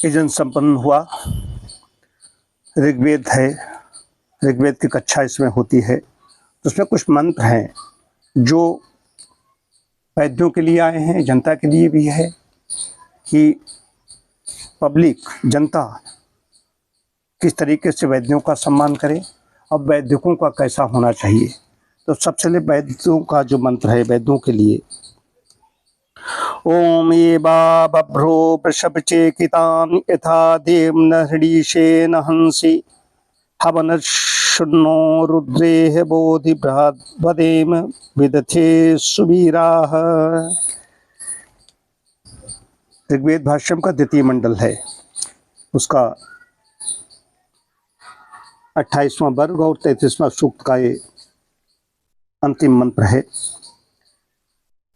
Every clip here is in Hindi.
यजन संपन्न हुआ। ऋग्वेद है, ऋग्वेद की कक्षा इसमें होती है। तो उसमें कुछ मंत्र हैं जो वैद्यों के लिए आए हैं, जनता के लिए भी है कि पब्लिक, जनता किस तरीके से वैद्यों का सम्मान करे और वैद्यों का कैसा होना चाहिए। तो सबसे पहले वैद्यों का जो मंत्र है वैद्यों के लिए, ओम ये बभ्रो वृषभ चेकितान यथा देव न हृदीशेन हंसी हवन शुन्नो रुद्रेह बोधि बृहद्वदेम विदथे सुवीराः। ऋग्वेद भाष्यम का द्वितीय मंडल है, उसका 28वां वर्ग और 33वां सूक्त का ये अंतिम मंत्र है।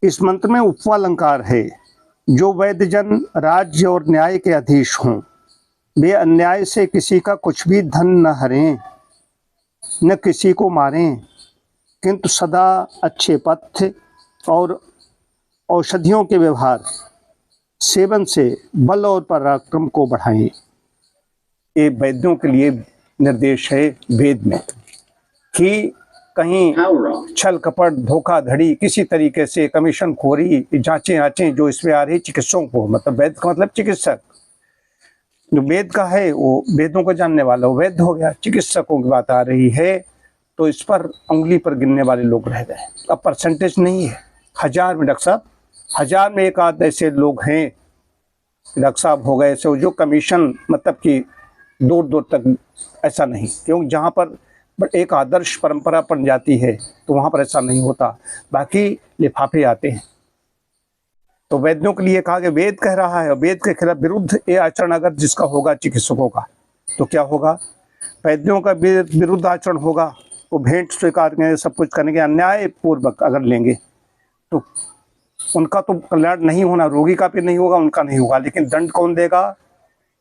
इस मंत्र में उपवालंकार है। जो वैद्य जन राज्य और न्याय के अधीश हों, वे अन्याय से किसी का कुछ भी धन न हरें, न किसी को मारें, किंतु सदा अच्छे पथ्य और औषधियों के व्यवहार सेवन से बल और पराक्रम को बढ़ाएं। ये वैद्यों के लिए निर्देश है वेद में कि कहीं छल कपट धोखाधड़ी किसी तरीके से कमीशन खोरी जांचें आंचें जो इसमें आ रही चिकित्सकों को, मतलब वैद्य का मतलब चिकित्सक, जो वेद का है वो वेदों को जानने वाला वो वैद्य हो गया। चिकित्सकों की बात आ रही है तो इस पर उंगली पर गिनने वाले लोग रह गए। अब परसेंटेज नहीं है, 1000 में डॉक्टर साहब 1000 में एक आध ऐसे लोग हैं डॉक्टर साहब हो गए सो जो कमीशन मतलब कि दूर दूर तक ऐसा नहीं, क्योंकि जहाँ पर एक आदर्श परंपरा बन जाती है तो वहाँ पर ऐसा नहीं होता, बाकी लिफाफे आते हैं। तो वैद्यों के लिए कहा कि वेद कह रहा है, वेद के खिलाफ विरुद्ध ये आचरण अगर जिसका होगा चिकित्सकों का तो क्या होगा, वैद्यों का विरुद्ध आचरण होगा, वो भेंट स्वीकार करेंगे, सब कुछ करेंगे, अन्याय पूर्वक अगर लेंगे तो उनका तो कल्याण नहीं होना, रोगी का भी नहीं होगा, उनका नहीं होगा। लेकिन दंड कौन देगा,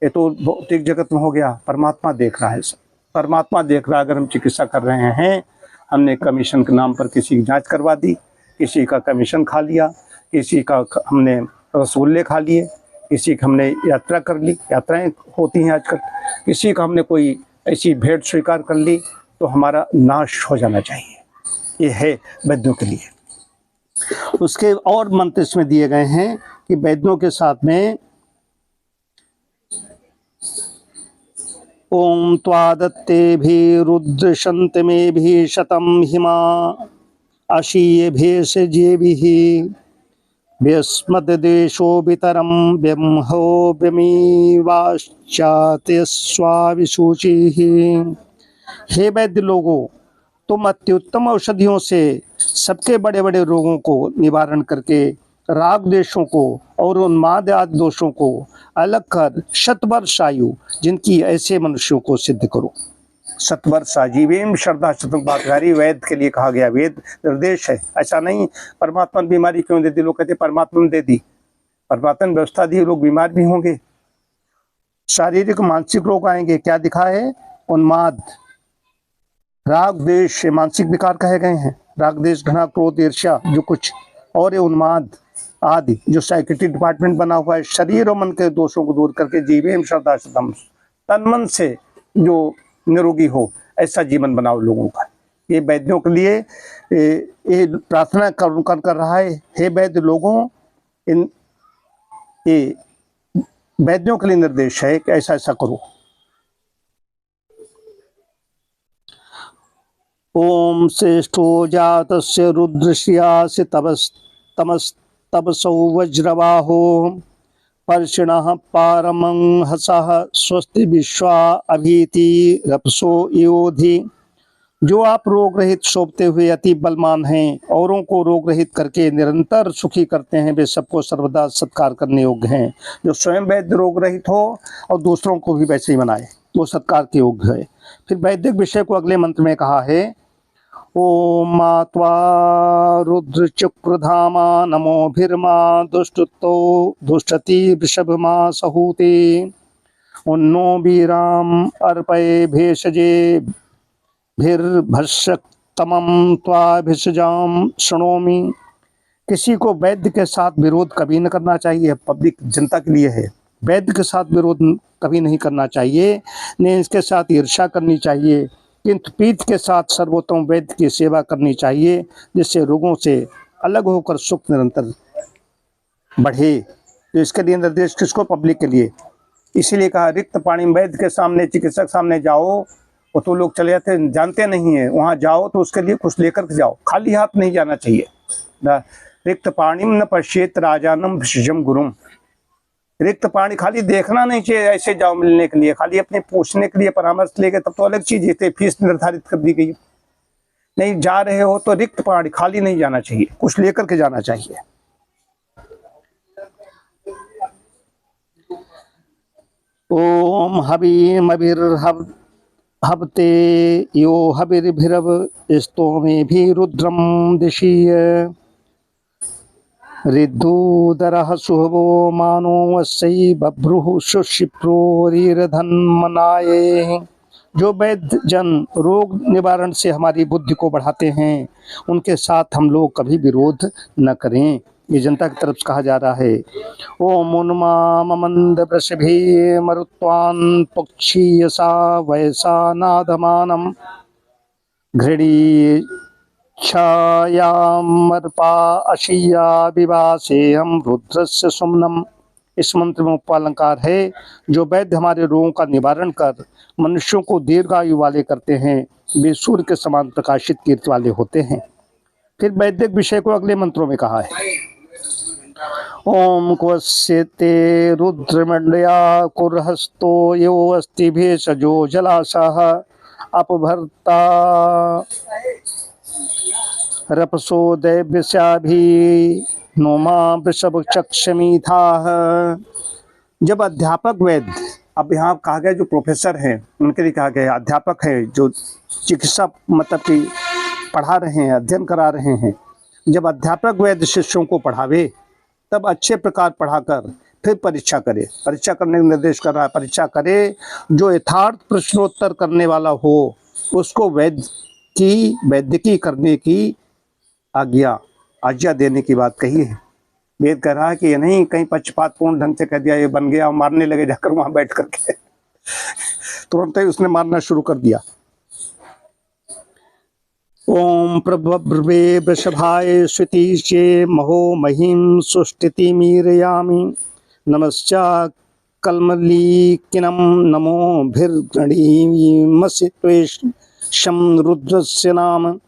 ये तो भौतिक जगत में हो गया, परमात्मा देख रहा है। सब परमात्मा देख रहा है। अगर हम चिकित्सा कर रहे हैं, हमने कमीशन के नाम पर किसी की जांच करवा दी, किसी का कमीशन खा लिया, किसी का हमने रसगुल्ले खा लिए, किसी का हमने यात्रा कर ली, यात्राएं होती हैं आजकल, किसी का हमने कोई ऐसी भेंट स्वीकार कर ली, तो हमारा नाश हो जाना चाहिए। ये है वैद्यों के लिए। उसके और मंत्र इसमें दिए गए हैं कि वैद्यों के साथ में ओम त्वादत्ते भी रुद्र शंतमे भी शतम हिमा आशीय भेष जे भी व्यस्मद देशो वितरम ब्रह्मो ब्रह्मीवाश्चाते स्वाविशुचि। हे वैद्य लोगों, तुम अत्युत्तम औषधियों से सबके बड़े बड़े रोगों को निवारण करके राग देशों को और उन्माद आदि दोषों को अलग कर शतवर्ष आयु जिनकी ऐसे मनुष्यों को सिद्ध करो। शतवर्ष आजीवेम श्रद्धा चतुर्भागारी वैद्य के लिए कहा गया, वेद निर्देश है। ऐसा नहीं परमात्मा ने बीमारी क्यों दे दी, लोग कहते परमात्मा ने दे दी, परमात्मा ने व्यवस्था दी, लोग बीमार भी होंगे, शारीरिक मानसिक रोग आएंगे। क्या दिखा है, उन्माद, राग देश, मानसिक विकार कहे गए हैं, राग देश घृणा क्रोध ईर्ष्या जो कुछ, और ये उन्माद आदि जो साइकेट्री डिपार्टमेंट बना हुआ है, शरीर और मन के दोषों को दूर करके जीवेम श्रद्धा शतम, तन मन से जो निरोगी हो ऐसा जीवन बनाओ लोगों का। ये वैद्यों के लिए ये प्रार्थना कर रहा है। हे वैद्य लोगों, इन ये वैद्यों के लिए निर्देश है कि ऐसा ऐसा करो। ओम श्रेष्ठो जातस्य रुद्रश्रियासि तमसौ वज्रवाहो पर्षिणः पारमंहसः स्वस्ति विश्वा अभीति रपसो योधि। जो आप रोग रहित शोभते हुए अति बलवान हैं, औरों को रोग रहित करके निरंतर सुखी करते हैं, वे सबको सर्वदा सत्कार करने योग्य हैं। जो स्वयं वैद्य रोग रहित हो और दूसरों को भी वैसे ही बनाए, वो सत्कार के योग्य है। फिर वैदिक विषय को अगले मंत्र में कहा है, ओम मात्वा रुद्र चक्रधामा नमोभिर्मा दुष्टतो दुष्टति वृषभमा सहूते उन्नो वीराम अर्पये भेषजे भिर्भस्यतमं त्वाभिषजाम शृणोमि। किसी को वैद्य के साथ विरोध कभी न करना चाहिए, पब्लिक जनता के लिए है। वैद्य के साथ विरोध कभी नहीं करना चाहिए, न इसके साथ ईर्ष्या करनी चाहिए, किंतु पीठ के साथ सर्वोत्तम वैद्य की सेवा करनी चाहिए, जिससे रोगों से अलग होकर सुख निरंतर बढ़े। तो इसके लिए निर्देश किसको? पब्लिक के लिए। इसीलिए कहा रिक्त पानी वैद्य के सामने, चिकित्सक सामने जाओ, वो तो लोग चले जाते हैं, जानते नहीं है, वहाँ जाओ तो उसके लिए कुछ लेकर के जाओ, खाली हाथ नहीं जाना चाहिए। रिक्त पाणिम न पश्येत राजानम भिषजम गुरुम। रिक्त पानी खाली देखना नहीं चाहिए, ऐसे जाओ मिलने के लिए, खाली अपने पूछने के लिए परामर्श लेके, तब तो अलग चीज है, फीस निर्धारित कर दी गई। नहीं जा रहे हो तो रिक्त पानी खाली नहीं जाना चाहिए, कुछ लेकर के जाना चाहिए। ओम हवीमभिर्हव हवते यो हविर्भिरव स्तोमे भी रुद्रम दिशीय ऋद्धूदरः सुहवो मानो वस्यै बभ्रुः शुशिप्रोरीरधन्मनाये। जो वैद्य जन रोग निवारण से हमारी बुद्धि को बढ़ाते हैं, उनके साथ हम लोग कभी विरोध न करें। ये जनता की तरफ से कहा जा रहा है। ओम उन्मामंद वृषभे मरुत्वान् पक्षीयसा वयसा नादमानम घृणी छायामर्पा अशिया विवासे हम रुद्रस्य सुमनम। इस मंत्र में उपालंकार है। जो वैद्य हमारे रोगों का निवारण कर मनुष्यों को दीर्घायु वाले करते हैं, वे सूर्य के समान प्रकाशित कीर्ति वाले होते हैं। फिर वैदिक विषय को अगले मंत्रों में कहा है। ओम क्वस्यते रुद्रमंडया कुरहस्तो यो अस्ति भेषजो जलाशः अपभर्ता रपसो दैव्यस्याभि नोमा वृषभ चक्षमीथाः। जब अध्यापक वैद्य, अब यहाँ कहा गया जो प्रोफेसर हैं उनके लिए कहा गया, अध्यापक है जो चिकित्सा मतलब कि पढ़ा रहे हैं, अध्ययन करा रहे हैं, जब अध्यापक वैद्य शिष्यों को पढ़ावे तब अच्छे प्रकार पढ़ाकर फिर परीक्षा करे। परीक्षा करने का निर्देश कर रहा है। परीक्षा करे, जो यथार्थ प्रश्नोत्तर करने वाला हो उसको वैद्यकी करने की आज्ञा देने की बात कही है। वेद कह रहा है कि ये नहीं कहीं पक्षपातपूर्ण ढंग से कह दिया ये बन गया और मारने लगे जाकर वहां बैठ करके तुरंत ही उसने मारना शुरू कर दिया। ओम प्रभव्रवे वृषभाय श्रुतिशे महो महिम सुष्टिति मीरयामि नमश्चा कलमलीकिनम नमो भीर्गणीमसित्वेशम रुद्रस्य नाम।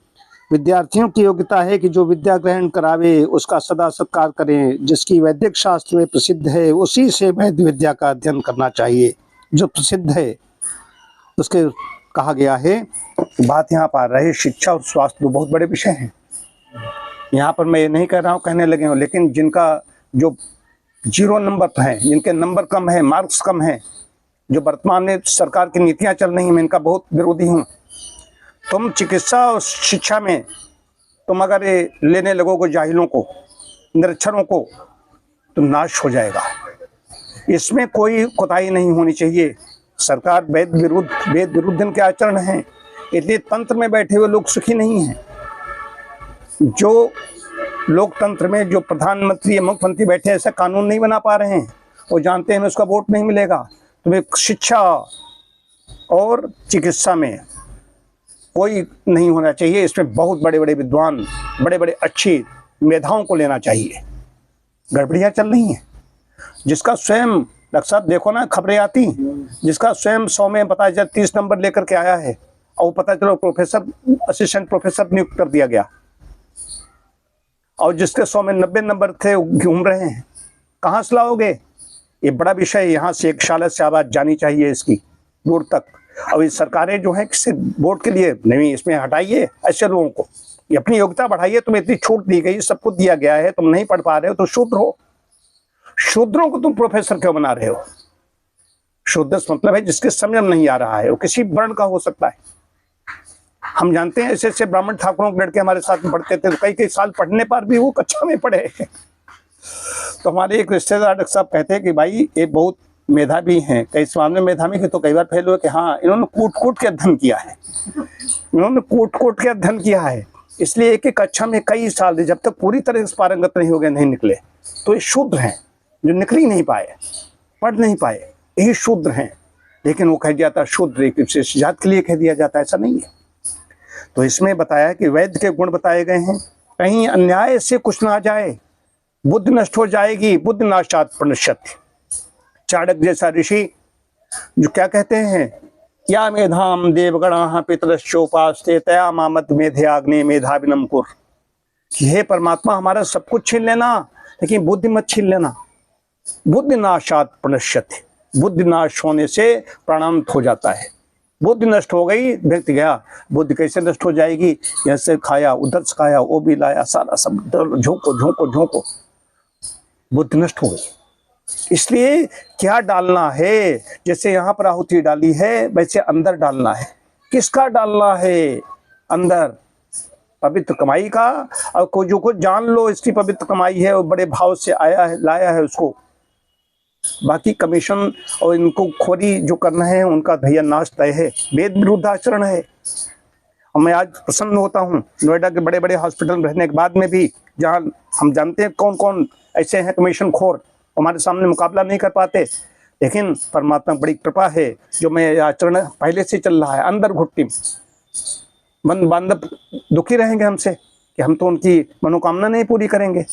विद्यार्थियों की योग्यता है कि जो विद्या ग्रहण करावे उसका सदा सत्कार करें। जिसकी वैदिक शास्त्र में प्रसिद्ध है उसी से वैद्य विद्या का अध्ययन करना चाहिए। जो प्रसिद्ध है उसके कहा गया है। बात यहाँ पर रहे शिक्षा और स्वास्थ्य, बहुत बड़े विषय हैं। यहाँ पर मैं ये नहीं कह रहा हूँ कहने लगे हूँ, लेकिन जिनका जो 0 नंबर पर है, जिनके नंबर कम है, मार्क्स कम है, जो वर्तमान में सरकार की नीतियाँ चल रही हैं, मैं इनका बहुत विरोधी हूँ। तुम चिकित्सा और शिक्षा में तुम अगर ये लेने लगोगे जाहिलों को, निरक्षरों को, तो नाश हो जाएगा। इसमें कोई कोताही नहीं होनी चाहिए। सरकार वेद विरुद्ध इनके आचरण हैं, इसलिए तंत्र में बैठे हुए लोग सुखी नहीं हैं। जो लोकतंत्र में जो प्रधानमंत्री या मुख्यमंत्री बैठे ऐसा कानून नहीं बना पा रहे हैं, वो जानते हैं उसका वोट नहीं मिलेगा। तुम्हें शिक्षा और चिकित्सा में कोई नहीं होना चाहिए। इसमें बहुत बड़े बड़े विद्वान, बड़े बड़े अच्छी मेधाओं को लेना चाहिए। गड़बड़ियाँ चल रही हैं। जिसका स्वयं डॉक्टर साहब देखो ना, खबरें आती, जिसका स्वयं 100 में पता चला 30 नंबर लेकर के आया है और पता चलो प्रोफेसर, असिस्टेंट प्रोफेसर नियुक्त कर दिया गया, और जिसके 100 में 90 नंबर थे घूम रहे हैं। कहाँ से लाओगे? ये बड़ा विषय, यहाँ से एक शाला से आवाज़ जानी चाहिए इसकी दूर तक। और ये सरकारें जो हैं किसी वोट के लिए नहीं, इसमें हटाइए ऐसे लोगों को, ये अपनी योग्यता बढ़ाइए। तुम्हें इतनी छूट दी गई, सब कुछ दिया गया है, तुम नहीं पढ़ पा रहे हो तो शूद्र हो। शूद्रों को तुम प्रोफेसर क्यों बना रहे हो? शूद्र मतलब है जिसके समझ में नहीं आ रहा है, वो किसी वर्ण का हो सकता है। हम जानते हैं ऐसे ऐसे ब्राह्मण ठाकुरों के लड़के हमारे साथ में पढ़ते थे, तो कई साल पढ़ने पर भी वो कक्षा में पढ़े। तो हमारे एक रिश्तेदार डॉक्टर साहब कहते हैं कि भाई ये बहुत मेधावी हैं, कई मामले में मेधावी के तो कई बार फेल हुए कि हाँ इन्होंने कूट के अध्ययन किया है, इन्होंने कूट के अध्ययन किया है। इसलिए एक एक कक्षा में कई साल, जब तक पूरी तरह से पारंगत नहीं हो गए, नहीं निकले, तो ये शूद्र हैं जो निकल ही नहीं पाए। पढ़ नहीं पाए, यही शूद्र हैं, लेकिन वो कह दिया था शूद्र एक विशेष जात के लिए कह दिया जाता है, ऐसा नहीं है। तो इसमें बताया कि वैद्य के गुण बताए गए हैं, कहीं अन्याय से कुछ ना आ जाए, बुद्धि नष्ट हो जाएगी, बुद्धि नाशात् प्रणश्यति। चाणक्य जैसा ऋषि जो क्या कहते हैं, या मेधाम देवगणा पितरश्चोपास्ते तया मामद मेधयाग्ने मेधाविनम कुर, कि हे परमात्मा हमारा सब कुछ छीन लेना, लेकिन बुद्धि मत छीन लेना। बुद्धि नाशात् प्रणश्यति, बुद्धि नाश होने से प्राणांत हो जाता है। बुद्धि नष्ट हो गई, व्यक्ति गया, बुद्धि कैसे नष्ट हो जाएगी, यहाँ से खाया उधर से खाया, वो भी लाया, सारा सब झोंको झोंको झोंको, बुद्धि नष्ट हो गई। इसलिए क्या डालना है, जैसे यहाँ पर आहुति डाली है वैसे अंदर डालना है। किसका डालना है? अंदर पवित्र कमाई का। और कोई जो कुछ जान लो इसकी पवित्र कमाई है, वो बड़े भाव से आया है, लाया है उसको। बाकी कमीशन और इनको खोरी जो करना है उनका भैया नाश तय है, वेद विरुद्ध आचरण है। और मैं आज प्रसन्न होता हूँ नोएडा के बड़े बड़े हॉस्पिटल में रहने के बाद में भी, जहाँ हम जानते हैं कौन कौन ऐसे हैं कमीशन खोर, हमारे सामने मुकाबला नहीं कर पाते, लेकिन परमात्मा बड़ी कृपा है जो मैं आचरण पहले से चल रहा है। अंदर घुट्टी बंद बांधव दुखी रहेंगे हमसे कि हम तो उनकी मनोकामना नहीं पूरी करेंगे।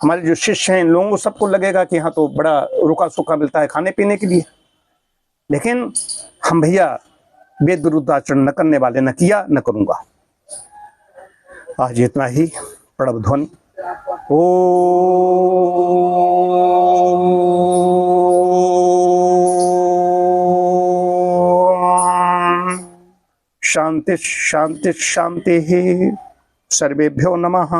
हमारे जो शिष्य हैं इन लोगों को सबको लगेगा कि यहाँ तो बड़ा रुका सूखा मिलता है खाने पीने के लिए, लेकिन हम भैया वेद विरुद्ध आचरण न करने वाले, न किया न करूँगा। आज इतना ही। प्रणव ध्वनि। ओ शांति शांति शांति। सर्वेभ्यो नमः।